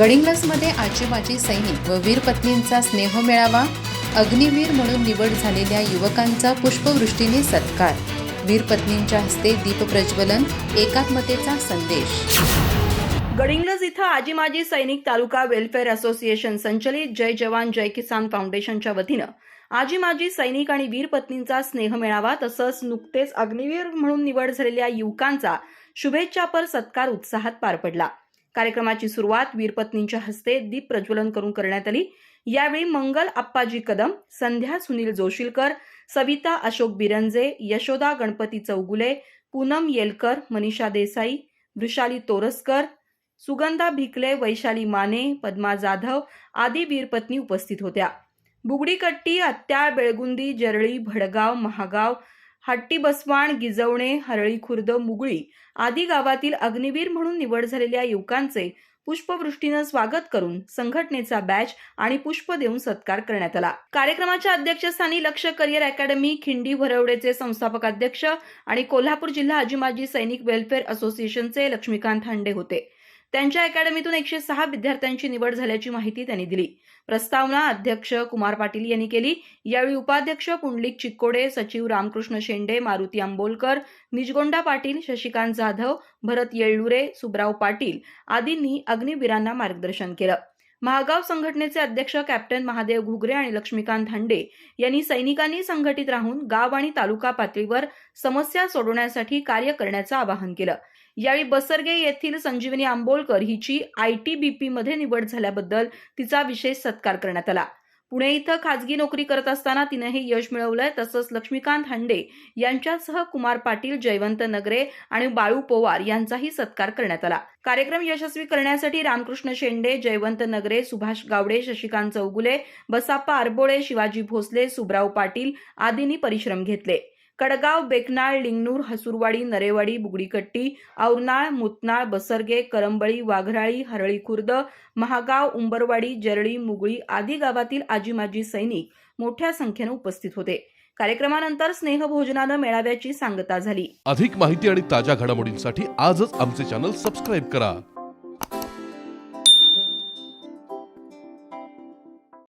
गडिंग्लजमध्ये आजी माजी सैनिक व वीर पत्नींचा स्नेह मेळावा, अग्निवीर म्हणून निवड झालेल्या युवकांचा पुष्पवृष्टीने सत्कार, वीर पत्नींच्या हस्ते दीप प्रज्वलन, एकात्मतेचा संदेश। गडिंग्लज इथं आजी माजी सैनिक तालुका वेलफेअर असोसिएशन संचलित जय जवान जय किसान फाउंडेशनच्या वतीनं आजी माजी सैनिक आणि वीर पत्नींचा स्नेह मेळावा तसंच नुकतेच अग्निवीर म्हणून निवड झालेल्या युवकांचा शुभेच्छापर सत्कार उत्साहात पार पडला। कार्यक्रमाची सुरुवात वीर पत्नींच्या हस्ते दीप प्रज्वलन करून करण्यात आली। यावेळी मंगल अप्पाजी कदम, संध्या सुनील जोशीलकर, सविता अशोक बिरंजे, यशोदा गणपती चौगुले, पूनम येलकर, मनीषा देसाई, वृषाली तोरसकर, सुगंधा भिकले, वैशाली माने, पद्मा जाधव आदी वीरपत्नी उपस्थित होत्या। बुगडीकट्टी, अत्याळ, बेळगुंदी, जरळी, भडगाव, महागाव, हट्टी बसवाण, गिजवणे, हरळी खुर्द, मुगळी आदी गावातील अग्निवीर म्हणून निवड झालेल्या युवकांचे पुष्पवृष्टीनं स्वागत करून संघटनेचा बॅच आणि पुष्प देऊन सत्कार करण्यात आला। कार्यक्रमाच्या अध्यक्षस्थानी लक्ष करिअर अकॅडमी खिंडी भरवडेचे संस्थापक अध्यक्ष आणि कोल्हापूर जिल्हा आजी माजी सैनिक वेलफेअर असोसिएशनचे लक्ष्मीकांत हांडे होते। त्यांच्या अकॅडमीतून 106 विद्यार्थ्यांची निवड झाल्याची माहिती त्यांनी दिली। प्रस्तावना अध्यक्ष कुमार पाटील यांनी केली। यावेळी उपाध्यक्ष पुंडलिक चिक्कोडे, सचिव रामकृष्ण शेंडे, मारुती आंबोलकर, निजगोंडा पाटील, शशिकांत जाधव, भरत येळ्ळुरे, सुब्राव पाटील आदींनी अग्निवीरांना मार्गदर्शन केलं। महागाव संघटनेचे अध्यक्ष कॅप्टन महादेव घुगरे आणि लक्ष्मीकांत हांडे यांनी सैनिकांनी संघटित राहून गाव आणि तालुका पातळीवर समस्या सोडवण्यासाठी कार्य करण्याचं आवाहन केलं। यावेळी बसरगे येथील संजीवनी आंबोलकर हिची ITBP मध्ये निवड झाल्याबद्दल तिचा विशेष सत्कार करण्यात आला। पुणे इथं खाजगी नोकरी करत असताना तिने हे यश मिळवलंय। तसंच लक्ष्मीकांत हांडे यांच्यासह कुमार पाटील, जयवंत नगरे आणि बाळू पवार यांचाही सत्कार करण्यात आला। कार्यक्रम यशस्वी करण्यासाठी रामकृष्ण शेंडे, जयवंत नगरे, सुभाष गावडे, शशिकांत चौगुले, बसाप्पा आरबोळे, शिवाजी भोसले, सुब्राव पाटील आदींनी परिश्रम घेतले। कडगाव, बेकनाळ, लिंगनूर, हसूरवाडी, नरेवाडी, बुगडीकट्टी, औरनाळ, मुतनाळ, बसरगे, करंबळी, वाघराळी, हरळी खुर्द, महागाव, उंबरवाडी, जरळी, मुगळी आदी गावातील आजी माजी सैनिक मोठ्या संख्येने उपस्थित होते। कार्यक्रमानंतर स्नेहभोजनानं मेळाव्याची सांगता झाली। अधिक माहिती आणि ताज्या घडामोडींसाठी आजच आमचे चॅनल सबस्क्राईब करा।